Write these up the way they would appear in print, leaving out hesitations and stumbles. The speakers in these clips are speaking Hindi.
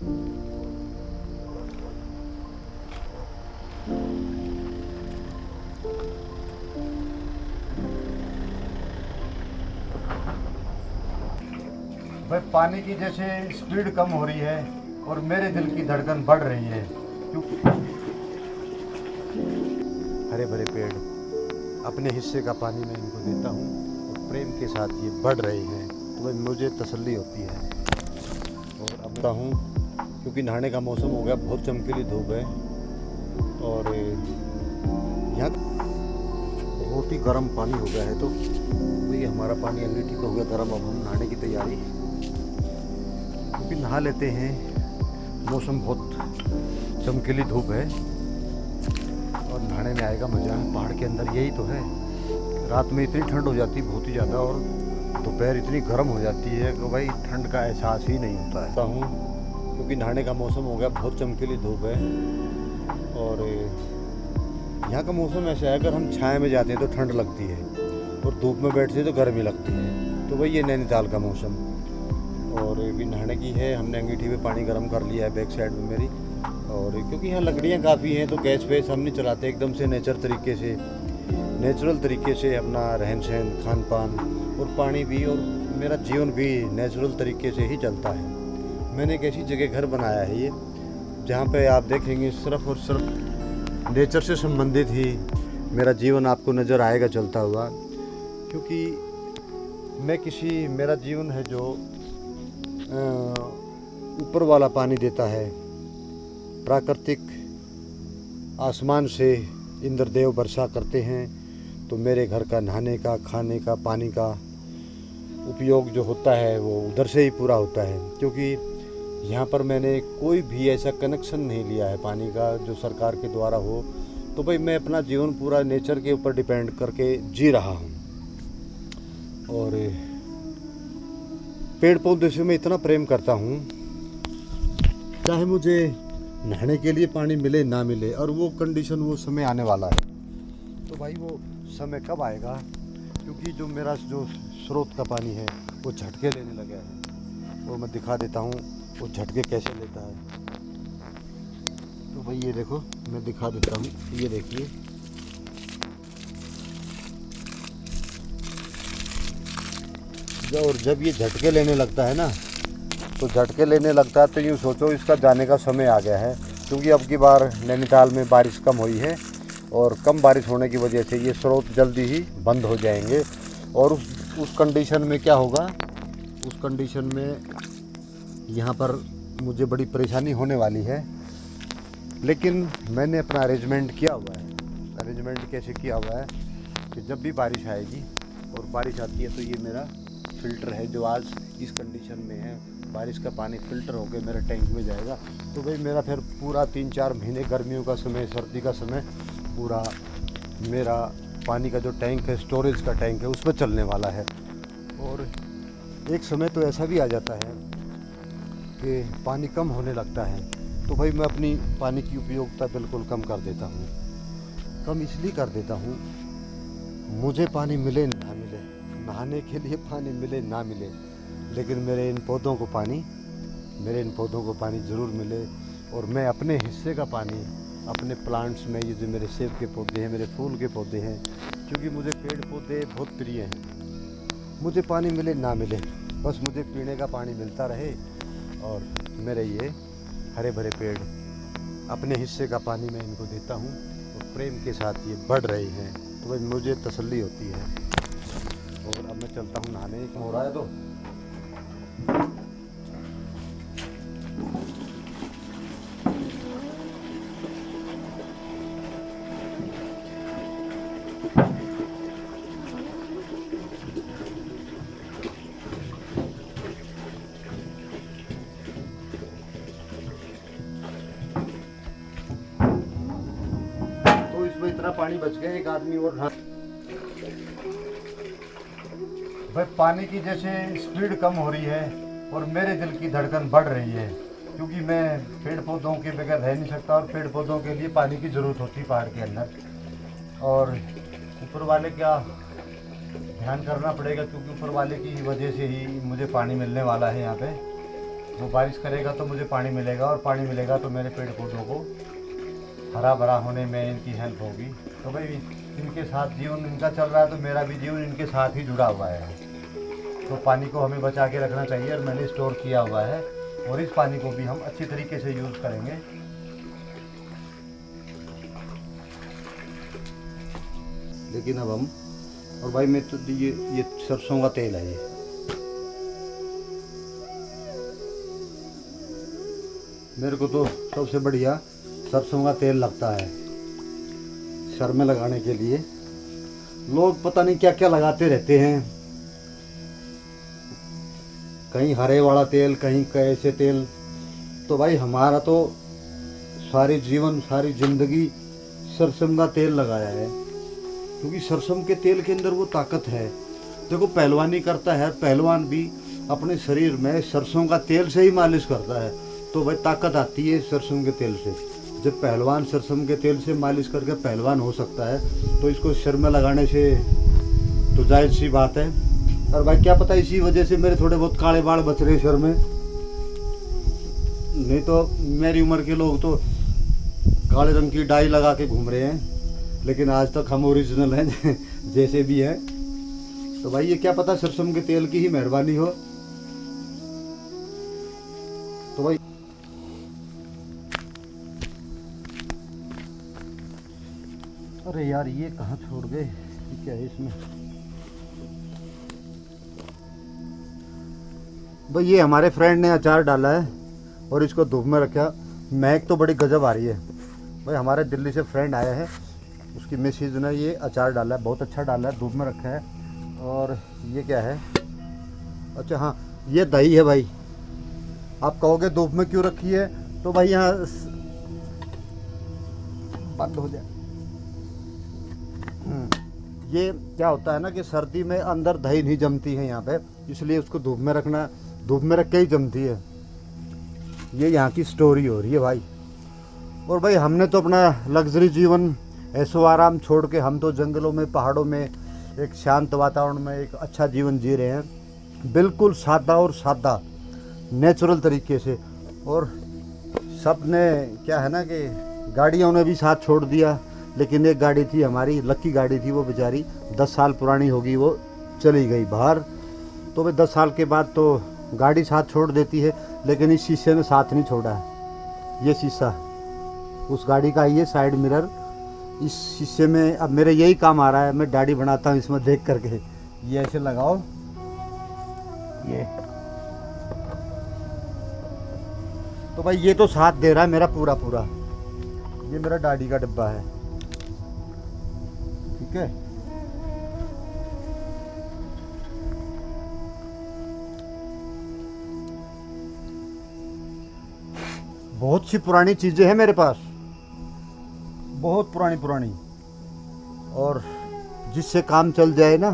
भाई पानी की जैसे स्पीड कम हो रही है और मेरे दिल की धड़कन बढ़ रही है, क्योंकि हरे भरे पेड़ अपने हिस्से का पानी मैं इनको देता हूँ और प्रेम के साथ ये बढ़ रहे हैं, तो भाई मुझे तसल्ली होती है। और अब बता हूँ, क्योंकि नहाने का मौसम हो गया, बहुत चमकीली धूप है और यहाँ बहुत ही गर्म पानी हो गया है। तो ये हमारा पानी अंगीठी का हो गया गर्म। अब हम नहाने की तैयारी क्योंकि नहा लेते हैं। मौसम बहुत चमकीली धूप है और नहाने में आएगा मज़ा। पहाड़ के अंदर यही तो है, रात में इतनी ठंड हो जाती है बहुत ही ज़्यादा, और दोपहर इतनी गर्म हो जाती है कि भाई ठंड का एहसास ही नहीं होता है। क्योंकि नहाने का मौसम हो गया, बहुत चमकीली धूप है और यहाँ का मौसम ऐसा है, अगर हम छाया में जाते हैं तो ठंड लगती है और धूप में बैठते हैं तो गर्मी लगती है। तो वही ये नैनीताल का मौसम। और ये भी नहाने की है, हमने अंगीठी में पानी गर्म कर लिया है बैक साइड में मेरी। और क्योंकि यहाँ लकड़ियाँ काफ़ी हैं तो गैस वेस हम नहीं चलाते, एकदम से नेचुरल तरीके से अपना रहन सहन, खान पान और पानी भी और मेरा जीवन भी नेचुरल तरीके से ही चलता है। मैंने एक ऐसी जगह घर बनाया है ये, जहाँ पे आप देखेंगे सिर्फ और सिर्फ नेचर से संबंधित ही मेरा जीवन आपको नज़र आएगा चलता हुआ। क्योंकि मेरा जीवन है जो ऊपर वाला पानी देता है, प्राकृतिक आसमान से इंद्रदेव वर्षा करते हैं, तो मेरे घर का नहाने का, खाने का, पानी का उपयोग जो होता है वो उधर से ही पूरा होता है। क्योंकि यहाँ पर मैंने कोई भी ऐसा कनेक्शन नहीं लिया है पानी का जो सरकार के द्वारा हो, तो भाई मैं अपना जीवन पूरा नेचर के ऊपर डिपेंड करके जी रहा हूँ। और पेड़ पौधे से मैं इतना प्रेम करता हूँ, चाहे मुझे नहाने के लिए पानी मिले ना मिले, और वो कंडीशन, वो समय आने वाला है। तो भाई वो समय कब आएगा, क्योंकि जो मेरा जो स्रोत का पानी है वो झटके लेने लगा है, और मैं दिखा देता हूँ वो झटके कैसे लेता है। तो भाई ये देखो, मैं दिखा देता हूँ, ये देखिए, और जब ये झटके लेने लगता है ना, तो झटके लेने लगता है तो यूँ सोचो इसका जाने का समय आ गया है। क्योंकि अब की बार नैनीताल में बारिश कम हुई है और कम बारिश होने की वजह से ये स्रोत जल्दी ही बंद हो जाएंगे। और उस कंडीशन में क्या होगा, उस कंडीशन में यहाँ पर मुझे बड़ी परेशानी होने वाली है। लेकिन मैंने अपना अरेंजमेंट किया हुआ है। अरेंजमेंट कैसे किया हुआ है कि जब भी बारिश आएगी, और बारिश आती है तो ये मेरा फ़िल्टर है जो आज इस कंडीशन में है, बारिश का पानी फ़िल्टर होकर मेरे टैंक में जाएगा। तो भाई मेरा फिर पूरा 3-4 महीने, गर्मियों का समय, सर्दी का समय, पूरा मेरा पानी का जो टैंक है, स्टोरेज का टैंक है, उसमें चलने वाला है। और एक समय तो ऐसा भी आ जाता है कि पानी कम होने लगता है, तो भाई मैं अपनी पानी की उपयोगिता बिल्कुल कम कर देता हूँ। कम इसलिए कर देता हूँ, मुझे पानी मिले ना मिले, नहाने के लिए पानी मिले ना मिले, लेकिन मेरे इन पौधों को पानी ज़रूर मिले। और मैं अपने हिस्से का पानी अपने प्लांट्स में, ये जो मेरे सेब के पौधे हैं, मेरे फूल के पौधे हैं, क्योंकि मुझे पेड़ पौधे बहुत प्रिय हैं, मुझे पानी मिले ना मिले, बस मुझे पीने का पानी मिलता रहे। और मेरे ये हरे भरे पेड़ अपने हिस्से का पानी मैं इनको देता हूँ और प्रेम के साथ ये बढ़ रहे हैं, तो भाई मुझे तसल्ली होती है। और अब मैं चलता हूँ नहाने, हो रहा है तो इसमें इतना पानी बच गया, एक आदमी और भाई पानी की जैसे स्पीड कम हो रही है और मेरे दिल की धड़कन बढ़ रही है, क्योंकि मैं पेड़ पौधों के बगैर रह नहीं सकता, और पेड़ पौधों के लिए पानी की ज़रूरत होती है पहाड़ के अंदर। और ऊपर वाले का ध्यान करना पड़ेगा, क्योंकि ऊपर वाले की वजह से ही मुझे पानी मिलने वाला है यहाँ पे। वो बारिश करेगा तो मुझे पानी मिलेगा, और पानी मिलेगा तो मेरे पेड़ पौधों को हरा भरा होने में इनकी हेल्प होगी। तो भाई इनके साथ जीवन इनका चल रहा है, तो मेरा भी जीवन इनके साथ ही जुड़ा हुआ है। तो पानी को हमें बचा के रखना चाहिए, और मैंने स्टोर किया हुआ है, और इस पानी को भी हम अच्छी तरीके से यूज़ करेंगे। लेकिन अब हम, और भाई मैं तो ये सरसों का तेल है, ये मेरे को तो सबसे बढ़िया सरसों का तेल लगता है सर में लगाने के लिए। लोग पता नहीं क्या क्या लगाते रहते हैं, कहीं हरे वाला तेल, कहीं कैसे तेल। तो भाई हमारा तो सारी जीवन, सारी जिंदगी सरसों का तेल लगाया है, क्योंकि सरसों के तेल के अंदर वो ताकत है। देखो पहलवानी करता है, पहलवान भी अपने शरीर में सरसों का तेल से ही मालिश करता है, तो भाई ताकत आती है सरसों के तेल से। जब पहलवान सरसों के तेल से मालिश करके पहलवान हो सकता है, तो इसको सिर में लगाने से तो जायज़ सी बात है। और भाई क्या पता इसी वजह से मेरे थोड़े बहुत काले बाल बच रहे सिर में, नहीं तो मेरी उम्र के लोग तो काले रंग की डाई लगा के घूम रहे हैं। लेकिन आज तक हम ओरिजिनल हैं जैसे भी हैं। तो भाई ये क्या पता सरसों के तेल की ही मेहरबानी हो। तो भाई अरे यार ये कहाँ छोड़ गए, क्या है इसमें। भाई ये हमारे फ्रेंड ने अचार डाला है और इसको धूप में रखा, महक तो बड़ी गजब आ रही है। भाई हमारे दिल्ली से फ्रेंड आया है, उसकी मिसेज ने ये अचार डाला है, बहुत अच्छा डाला है, धूप में रखा है। और ये क्या है, अच्छा हाँ ये दही है। भाई आप कहोगे धूप में क्यों रखी है, तो भाई यहाँ बंद हो जाए। ये क्या होता है ना कि सर्दी में अंदर दही नहीं जमती है यहाँ पे, इसलिए उसको धूप में रखना, धूप में रख के ही जमती है। ये यहाँ की स्टोरी हो रही है भाई। और भाई हमने तो अपना लग्जरी जीवन, ऐशो आराम छोड़ के हम तो जंगलों में, पहाड़ों में, एक शांत वातावरण में एक अच्छा जीवन जी रहे हैं, बिल्कुल सादा और सादा नेचुरल तरीके से। और सब ने क्या है ना कि गाड़ियों ने भी साथ छोड़ दिया, लेकिन एक गाड़ी थी हमारी, लकी गाड़ी थी, वो बेचारी 10 साल पुरानी होगी, वो चली गई बाहर। तो भाई 10 साल के बाद तो गाड़ी साथ छोड़ देती है, लेकिन इस शीशे ने साथ नहीं छोड़ा है। ये शीशा उस गाड़ी का, ये साइड मिरर, इस शीशे में अब मेरे यही काम आ रहा है, मैं दाढ़ी बनाता हूँ इसमें देख करके। ये ऐसे लगाओ, ये तो भाई ये तो साथ दे रहा है मेरा पूरा पूरा। ये मेरा दाढ़ी का डिब्बा है, ठीक है। बहुत सी पुरानी चीजें हैं मेरे पास, बहुत पुरानी, और जिससे काम चल जाए ना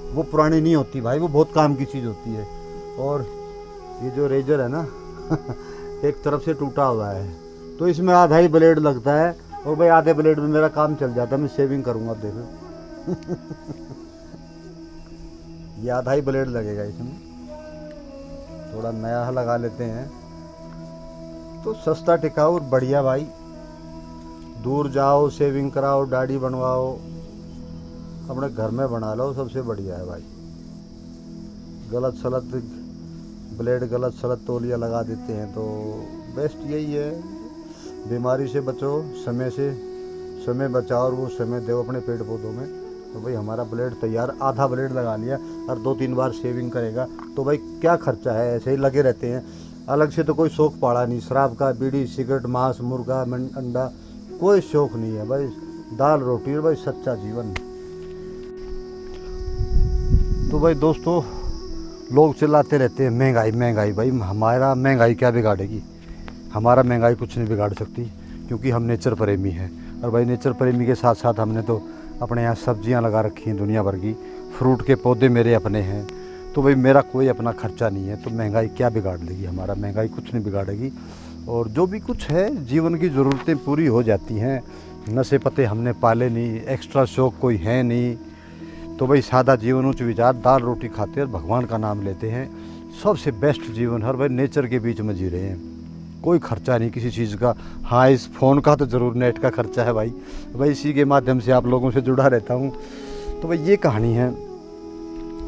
वो पुरानी नहीं होती भाई, वो बहुत काम की चीज़ होती है। और ये जो रेजर है ना एक तरफ से टूटा हुआ है, तो इसमें आधा ही ब्लेड लगता है, और भाई आधे ब्लेड में मेरा काम चल जाता है। मैं शेविंग करूँगा, अब देखो ये आधा ही ब्लेड लगेगा इसमें, थोड़ा नया लगा लेते हैं। तो सस्ता टिकाऊ और बढ़िया भाई, दूर जाओ, शेविंग कराओ, दाढ़ी बनवाओ, अपने घर में बना लो, सबसे बढ़िया है भाई। गलत सलत ब्लेड, गलत सलत तौलिया लगा देते हैं, तो बेस्ट यही है, बीमारी से बचो, समय बचाओ और वो समय दो अपने पेड़ पौधों में। तो भाई हमारा ब्लेड तैयार, आधा ब्लेड लगा लिया, और 2-3 बार शेविंग करेगा तो भाई क्या खर्चा है, ऐसे ही लगे रहते हैं। अलग से तो कोई शौक पाड़ा नहीं, शराब का, बीड़ी, सिगरेट, मांस, मुर्गा, अंडा, कोई शौक नहीं है भाई, दाल रोटी और भाई सच्चा जीवन। तो भाई दोस्तों, लोग चिल्लाते रहते हैं महंगाई महंगाई, भाई हमारा महंगाई क्या बिगाड़ेगी, हमारा महंगाई कुछ नहीं बिगाड़ सकती, क्योंकि हम नेचर प्रेमी हैं। और भाई नेचर प्रेमी के साथ साथ हमने तो अपने यहाँ सब्जियाँ लगा रखी हैं दुनिया भर की, फ्रूट के पौधे मेरे अपने हैं। तो भाई मेरा कोई अपना खर्चा नहीं है, तो महंगाई क्या बिगाड़ लेगी हमारा, महंगाई कुछ नहीं बिगाड़ेगी। और जो भी कुछ है, जीवन की ज़रूरतें पूरी हो जाती हैं। नशे पते हमने पाले नहीं, एक्स्ट्रा शौक कोई है नहीं। तो भाई सादा जीवन, उच्च विचार, दाल रोटी खाते और भगवान का नाम लेते हैं। सबसे बेस्ट जीवन हर भाई नेचर के बीच में जी रहे हैं। कोई खर्चा नहीं किसी चीज़ का। हाँ, इस फ़ोन का तो ज़रूर नेट का खर्चा है भाई इसी के माध्यम से आप लोगों से जुड़ा रहता हूँ। तो भाई ये कहानी है।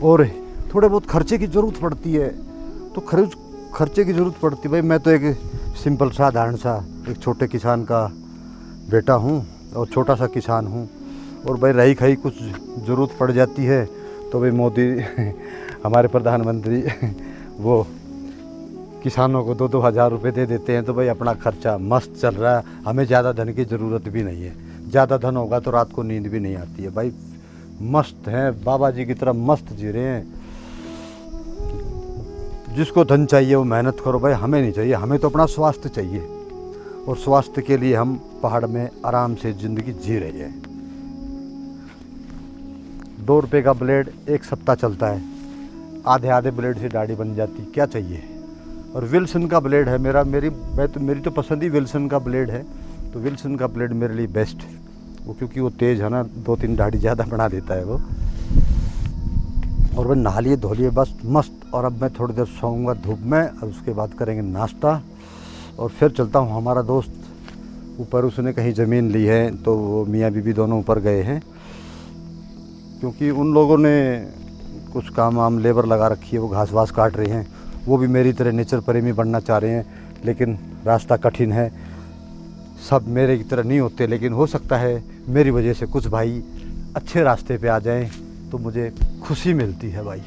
और थोड़े बहुत खर्चे की ज़रूरत पड़ती है, तो खर्चे की ज़रूरत पड़ती है भाई। मैं तो एक सिंपल साधारण सा एक छोटे किसान का बेटा हूँ और छोटा सा किसान हूँ। और भाई रही खाई कुछ ज़रूरत पड़ जाती है तो भाई मोदी हमारे प्रधानमंत्री वो किसानों को 2-2 हज़ार रुपये दे देते हैं। तो भाई अपना खर्चा मस्त चल रहा है। हमें ज़्यादा धन की ज़रूरत भी नहीं है। ज़्यादा धन होगा तो रात को नींद भी नहीं आती है भाई। मस्त हैं, बाबा जी की तरह मस्त जी रहे हैं। जिसको धन चाहिए वो मेहनत करो भाई, हमें नहीं चाहिए। हमें तो अपना स्वास्थ्य चाहिए और स्वास्थ्य के लिए हम पहाड़ में आराम से ज़िंदगी जी रहे हैं। 2 रुपये का ब्लेड 1 सप्ताह चलता है। आधे ब्लेड से दाढ़ी बन जाती, क्या चाहिए। और विल्सन का ब्लेड है मेरी तो पसंद ही विल्सन का ब्लेड है। तो विल्सन का ब्लेड मेरे लिए बेस्ट है वो, क्योंकि वो तेज़ है ना, 2-3 दाढ़ी ज़्यादा बना देता है वो। और वह नहा लिए धो लिए बस मस्त। और अब मैं थोड़ी देर सोऊंगा धूप में और उसके बाद करेंगे नाश्ता और फिर चलता हूँ। हमारा दोस्त ऊपर उसने कहीं ज़मीन ली है तो वो मियाँ बीबी दोनों ऊपर गए हैं, क्योंकि उन लोगों ने कुछ काम लेबर लगा रखी है। वो घास वास काट रहे हैं। वो भी मेरी तरह नेचर प्रेमी बनना चाह रहे हैं, लेकिन रास्ता कठिन है। सब मेरे की तरह नहीं होते, लेकिन हो सकता है मेरी वजह से कुछ भाई अच्छे रास्ते पे आ जाएं तो मुझे खुशी मिलती है भाई।